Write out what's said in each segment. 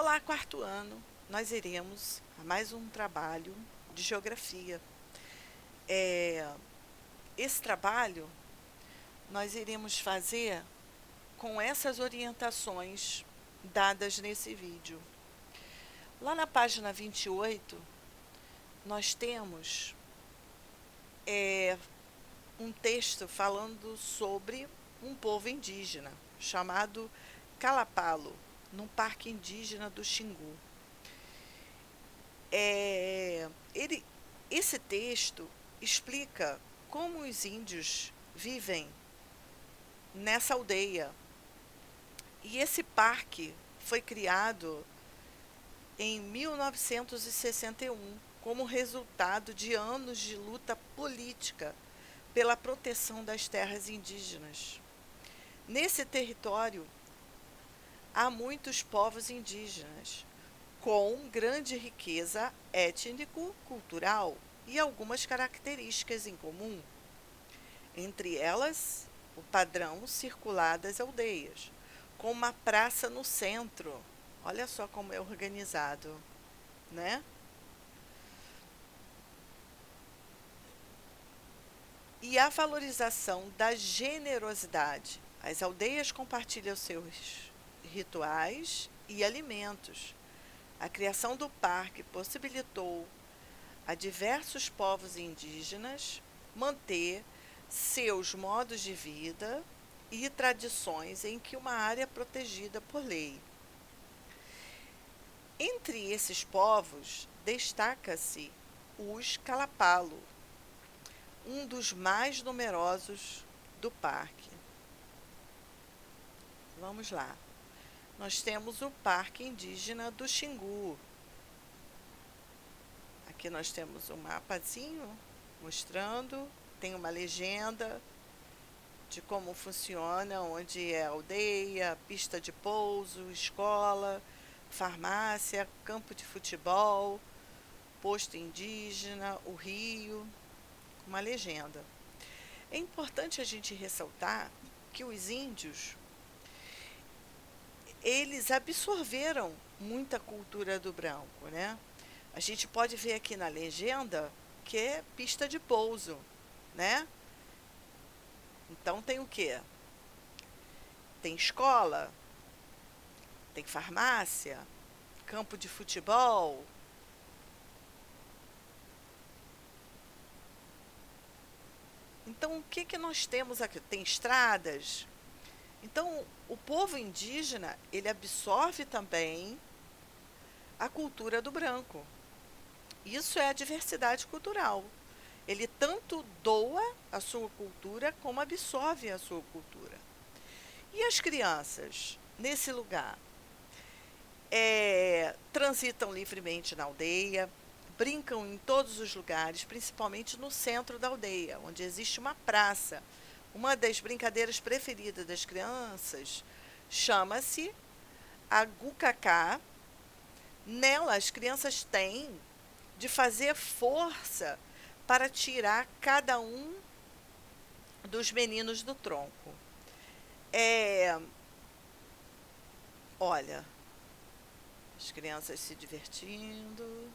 Olá, quarto ano. Nós iremos a mais um trabalho de geografia. É, Esse trabalho nós iremos fazer com essas orientações dadas nesse vídeo. Lá na página 28, nós temos um texto falando sobre um povo indígena chamado Calapalo, num parque indígena do Xingu. Esse texto explica como os índios vivem nessa aldeia. E esse parque foi criado em 1961 como resultado de anos de luta política pela proteção das terras indígenas. Nesse território há muitos povos indígenas, com grande riqueza étnico-cultural e algumas características em comum. Entre elas, o padrão circular das aldeias, com uma praça no centro. Olha só como é organizado, né? E a valorização da generosidade. As aldeias compartilham seus rituais e alimentos. A criação do parque possibilitou a diversos povos indígenas manter seus modos de vida e tradições em que uma área protegida por lei. Entre esses povos, destaca-se os Kalapalo, um dos mais numerosos do parque. Vamos lá. Nós temos o Parque Indígena do Xingu. Aqui nós temos um mapazinho mostrando, tem uma legenda de como funciona, onde é aldeia, pista de pouso, escola, farmácia, campo de futebol, posto indígena, o rio, uma legenda. É importante a gente ressaltar que os índios, eles absorveram muita cultura do branco, né? A gente pode ver aqui na legenda que é pista de pouso, né? Então tem o quê? Tem escola, tem farmácia, campo de futebol. Então o que nós temos aqui? Tem estradas. Então o povo indígena, ele absorve também a cultura do branco. Isso é a diversidade cultural. Ele tanto doa a sua cultura como absorve a sua cultura. E as crianças, nesse lugar, transitam livremente na aldeia, brincam em todos os lugares, principalmente no centro da aldeia, onde existe uma praça. Uma das brincadeiras preferidas das crianças chama-se a gucacá. Nela, as crianças têm de fazer força para tirar cada um dos meninos do tronco. Olha, as crianças se divertindo.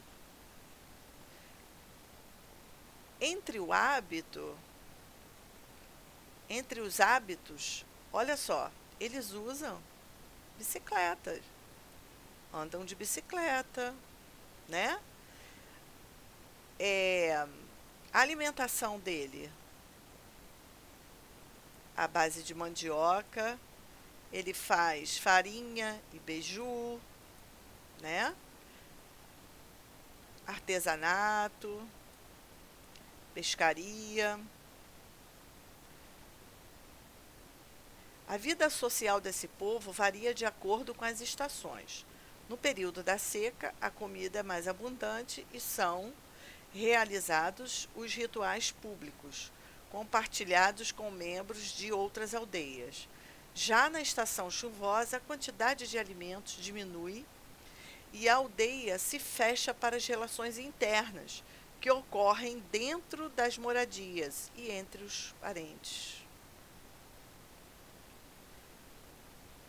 Entre os hábitos, olha só, eles usam bicicletas, andam de bicicleta, né? A alimentação dele, à base de mandioca, ele faz farinha e beiju, né? Artesanato, pescaria. A vida social desse povo varia de acordo com as estações. No período da seca, a comida é mais abundante e são realizados os rituais públicos, compartilhados com membros de outras aldeias. Já na estação chuvosa, a quantidade de alimentos diminui e a aldeia se fecha para as relações internas, que ocorrem dentro das moradias e entre os parentes.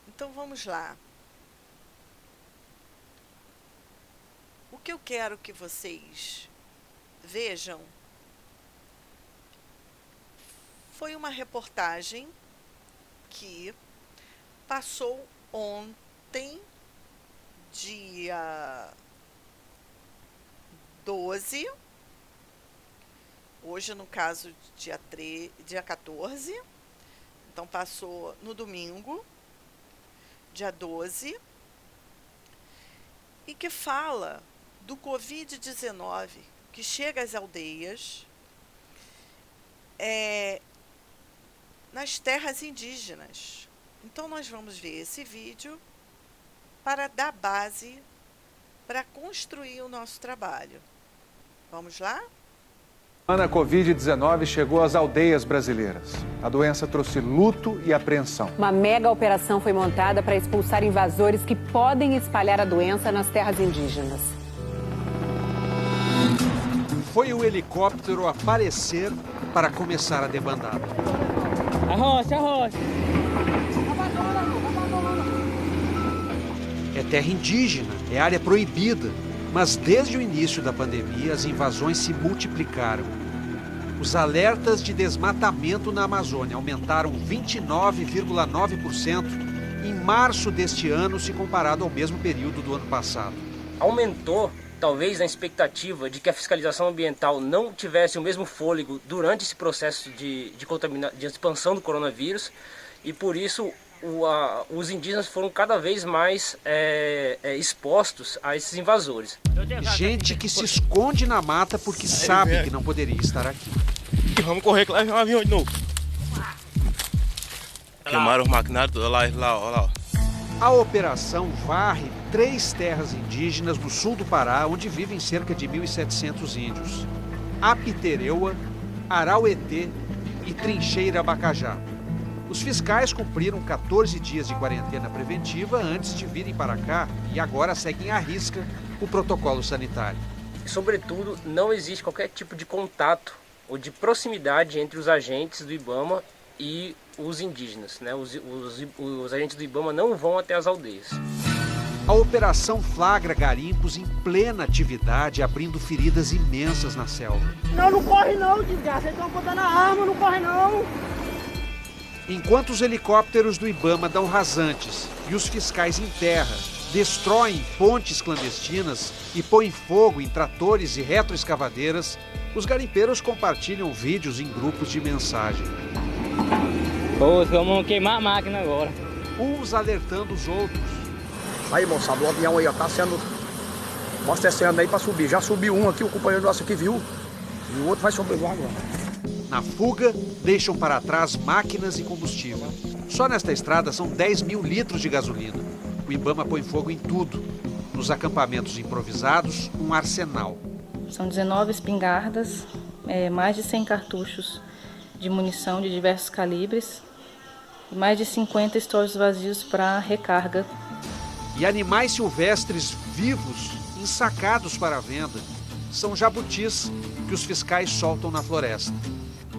Então vamos lá. que eu quero que vocês vejam foi uma reportagem que passou ontem, dia 12, hoje no caso dia 14, então passou no domingo, dia 12, e que fala do Covid-19 que chega às aldeias, nas terras indígenas. Então nós vamos ver esse vídeo para dar base para construir o nosso trabalho. Vamos lá? A Covid-19 chegou às aldeias brasileiras. A doença trouxe luto e apreensão. Uma mega operação foi montada para expulsar invasores que podem espalhar a doença nas terras indígenas. Foi o helicóptero aparecer para começar a debandada. Arrocha, arrocha. É terra indígena, é área proibida, mas desde o início da pandemia as invasões se multiplicaram. Os alertas de desmatamento na Amazônia aumentaram 29,9% em março deste ano se comparado ao mesmo período do ano passado. Aumentou, talvez, a expectativa de que a fiscalização ambiental não tivesse o mesmo fôlego durante esse processo de expansão do coronavírus, e por isso os indígenas foram cada vez mais expostos a esses invasores. Gente que se esconde na mata porque sabe que não poderia estar aqui. Vamos correr que lá vem um avião de novo. Queimaram os maquinários todos lá, olha lá. A operação varre 3 terras indígenas do sul do Pará, onde vivem cerca de 1.700 índios: Apitereua, Arauetê e Trincheira Bacajá. Os fiscais cumpriram 14 dias de quarentena preventiva antes de virem para cá e agora seguem à risca o protocolo sanitário. Sobretudo, não existe qualquer tipo de contato ou de proximidade entre os agentes do IBAMA e os indígenas, né? Os agentes do IBAMA não vão até as aldeias. A operação flagra garimpos em plena atividade, abrindo feridas imensas na selva. Não corre não, desgraça. Vocês estão botando a arma, não corre não. Enquanto os helicópteros do IBAMA dão rasantes e os fiscais em terra destroem pontes clandestinas e põem fogo em tratores e retroescavadeiras, os garimpeiros compartilham vídeos em grupos de mensagem. Pô, vamos queimar a máquina agora. Uns alertando os outros. Aí, moçada, o avião aí, ó, tá sendo abastecendo aí pra subir. Já subiu um aqui, o companheiro nosso aqui viu. E o outro vai subir agora. Na fuga, deixam para trás máquinas e combustível. Só nesta estrada são 10 mil litros de gasolina. O IBAMA põe fogo em tudo. Nos acampamentos improvisados, um arsenal. São 19 espingardas, mais de 100 cartuchos de munição de diversos calibres e mais de 50 estojos vazios para recarga. E animais silvestres vivos, ensacados para a venda. São jabutis que os fiscais soltam na floresta.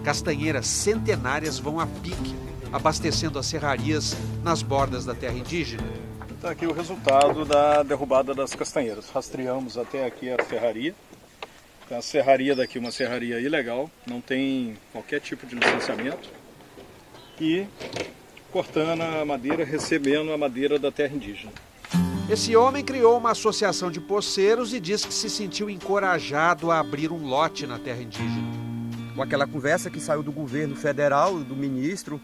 Castanheiras centenárias vão a pique, abastecendo as serrarias nas bordas da terra indígena. Está aqui o resultado da derrubada das castanheiras. Rastreamos até aqui a serraria. Então, a serraria daqui é uma serraria ilegal, não tem qualquer tipo de licenciamento. E cortando a madeira, recebendo a madeira da terra indígena. Esse homem criou uma associação de poceiros e diz que se sentiu encorajado a abrir um lote na terra indígena. Com aquela conversa que saiu do governo federal, do ministro,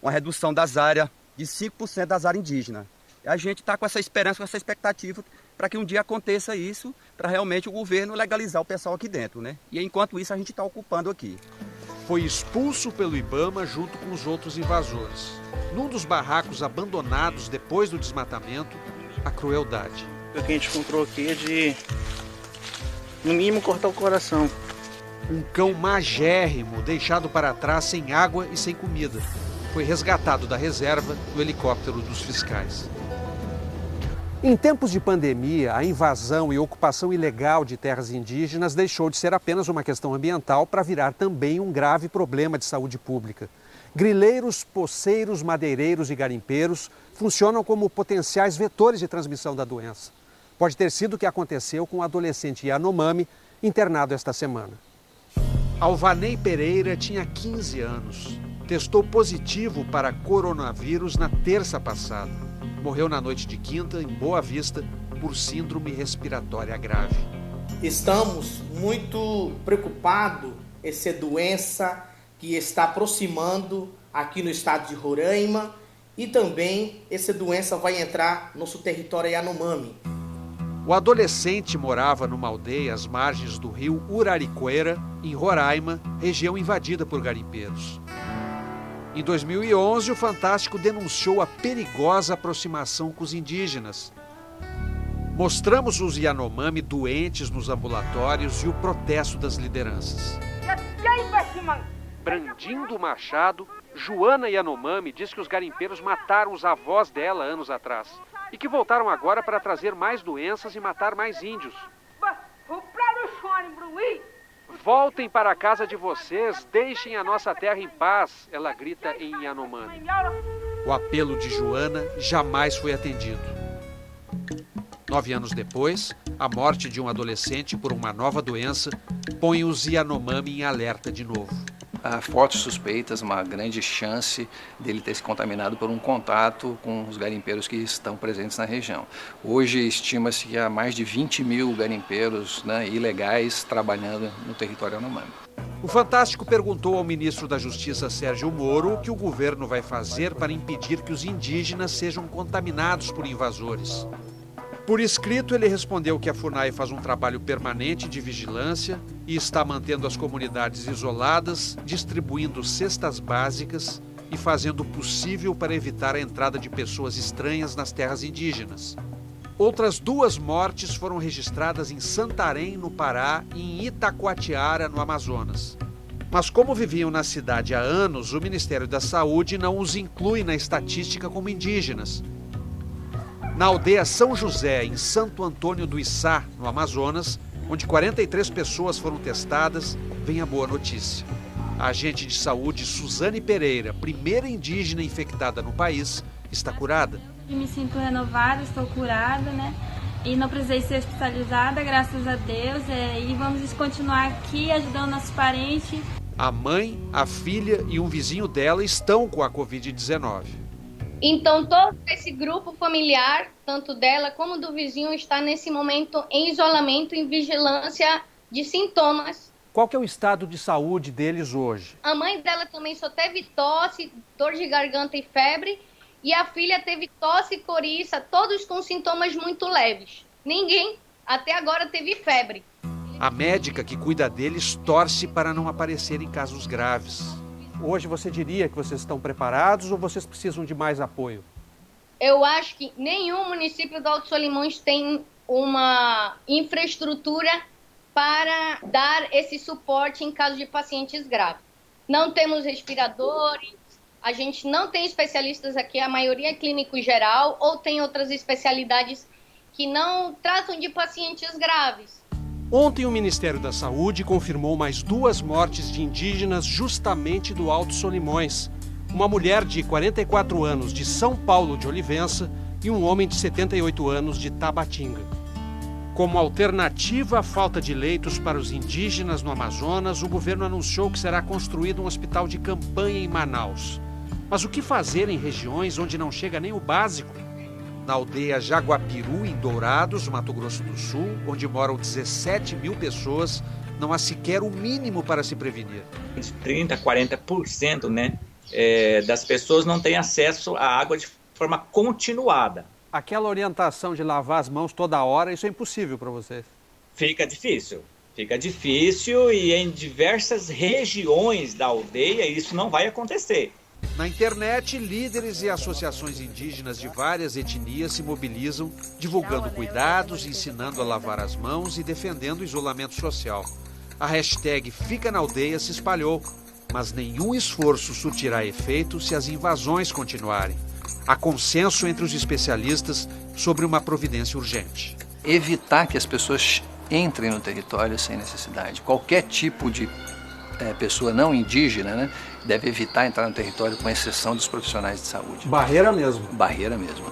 uma redução das áreas de 5% das áreas indígenas. E a gente está com essa esperança, com essa expectativa para que um dia aconteça isso, para realmente o governo legalizar o pessoal aqui dentro, né? E enquanto isso a gente está ocupando aqui. Foi expulso pelo IBAMA junto com os outros invasores. Num dos barracos abandonados depois do desmatamento, a crueldade. O que a gente encontrou aqui é de, no mínimo, cortar o coração. Um cão magérrimo, deixado para trás sem água e sem comida. Foi resgatado da reserva do helicóptero dos fiscais. Em tempos de pandemia, a invasão e ocupação ilegal de terras indígenas deixou de ser apenas uma questão ambiental para virar também um grave problema de saúde pública. Grileiros, poceiros, madeireiros e garimpeiros funcionam como potenciais vetores de transmissão da doença. Pode ter sido o que aconteceu com o adolescente Yanomami, internado esta semana. Alvanei Pereira tinha 15 anos. Testou positivo para coronavírus na terça passada. Morreu na noite de quinta, em Boa Vista, por síndrome respiratória grave. Estamos muito preocupados com essa doença que está aproximando aqui no estado de Roraima e também essa doença vai entrar no nosso território Yanomami. O adolescente morava numa aldeia às margens do rio Uraricoeira, em Roraima, região invadida por garimpeiros. Em 2011, o Fantástico denunciou a perigosa aproximação com os indígenas. Mostramos os Yanomami doentes nos ambulatórios e o protesto das lideranças. Brandindo o machado, Joana Yanomami diz que os garimpeiros mataram os avós dela anos atrás e que voltaram agora para trazer mais doenças e matar mais índios. Voltem para a casa de vocês, deixem a nossa terra em paz, ela grita em Yanomami. O apelo de Joana jamais foi atendido. 9 anos depois, a morte de um adolescente por uma nova doença põe os Yanomami em alerta de novo. Há fortes suspeitas, uma grande chance dele ter se contaminado por um contato com os garimpeiros que estão presentes na região. Hoje estima-se que há mais de 20 mil garimpeiros, ilegais trabalhando no território Yanomami. O Fantástico perguntou ao ministro da Justiça, Sérgio Moro, o que o governo vai fazer para impedir que os indígenas sejam contaminados por invasores. Por escrito, ele respondeu que a FUNAI faz um trabalho permanente de vigilância e está mantendo as comunidades isoladas, distribuindo cestas básicas e fazendo o possível para evitar a entrada de pessoas estranhas nas terras indígenas. Outras 2 mortes foram registradas em Santarém, no Pará, e em Itacoatiara, no Amazonas. Mas como viviam na cidade há anos, o Ministério da Saúde não os inclui na estatística como indígenas. Na aldeia São José, em Santo Antônio do Içá, no Amazonas, onde 43 pessoas foram testadas, vem a boa notícia. A agente de saúde Suzane Pereira, primeira indígena infectada no país, está curada. Me sinto renovada, estou curada, E não precisei ser hospitalizada, graças a Deus. E vamos continuar aqui ajudando nossos parentes. A mãe, a filha e um vizinho dela estão com a Covid-19. Então, todo esse grupo familiar, tanto dela como do vizinho, está nesse momento em isolamento, em vigilância de sintomas. Qual que é o estado de saúde deles hoje? A mãe dela também só teve tosse, dor de garganta e febre, e a filha teve tosse e coriza, todos com sintomas muito leves. Ninguém, até agora, teve febre. A médica que cuida deles torce para não aparecerem casos graves. Hoje você diria que vocês estão preparados ou vocês precisam de mais apoio? Eu acho que nenhum município do Alto Solimões tem uma infraestrutura para dar esse suporte em caso de pacientes graves. Não temos respiradores, a gente não tem especialistas aqui, a maioria é clínico geral ou tem outras especialidades que não tratam de pacientes graves. Ontem o Ministério da Saúde confirmou mais 2 mortes de indígenas justamente do Alto Solimões. Uma mulher de 44 anos de São Paulo de Olivença e um homem de 78 anos de Tabatinga. Como alternativa à falta de leitos para os indígenas no Amazonas, o governo anunciou que será construído um hospital de campanha em Manaus. Mas o que fazer em regiões onde não chega nem o básico? Na aldeia Jaguapiru, em Dourados, Mato Grosso do Sul, onde moram 17 mil pessoas, não há sequer o mínimo para se prevenir. 30%, 40%, das pessoas não têm acesso à água de forma continuada. Aquela orientação de lavar as mãos toda hora, isso é impossível para vocês? Fica difícil e em diversas regiões da aldeia isso não vai acontecer. Na internet, líderes e associações indígenas de várias etnias se mobilizam, divulgando cuidados, ensinando a lavar as mãos e defendendo o isolamento social. A hashtag Fica na Aldeia se espalhou, mas nenhum esforço surtirá efeito se as invasões continuarem. Há consenso entre os especialistas sobre uma providência urgente. Evitar que as pessoas entrem no território sem necessidade. Qualquer tipo de pessoa não indígena, deve evitar entrar no território, com exceção dos profissionais de saúde. Barreira mesmo. Barreira mesmo.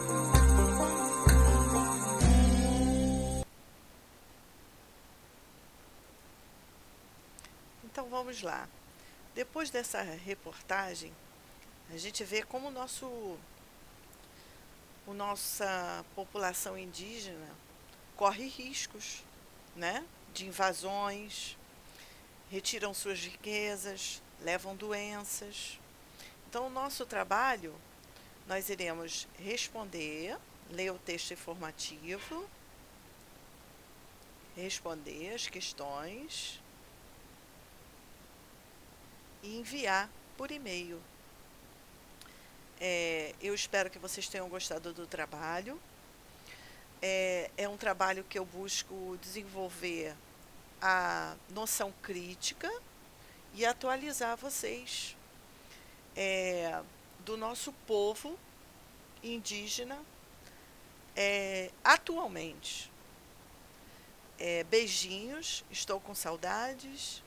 vamos lá. Depois dessa reportagem, a gente vê como nossa população indígena corre riscos, né, de invasões, retiram suas riquezas, levam doenças. Então, o nosso trabalho, nós iremos responder, ler o texto informativo, responder as questões e enviar por e-mail. Eu espero que vocês tenham gostado do trabalho. É um trabalho que eu busco desenvolver a noção crítica e atualizar vocês do nosso povo indígena atualmente. Beijinhos, estou com saudades.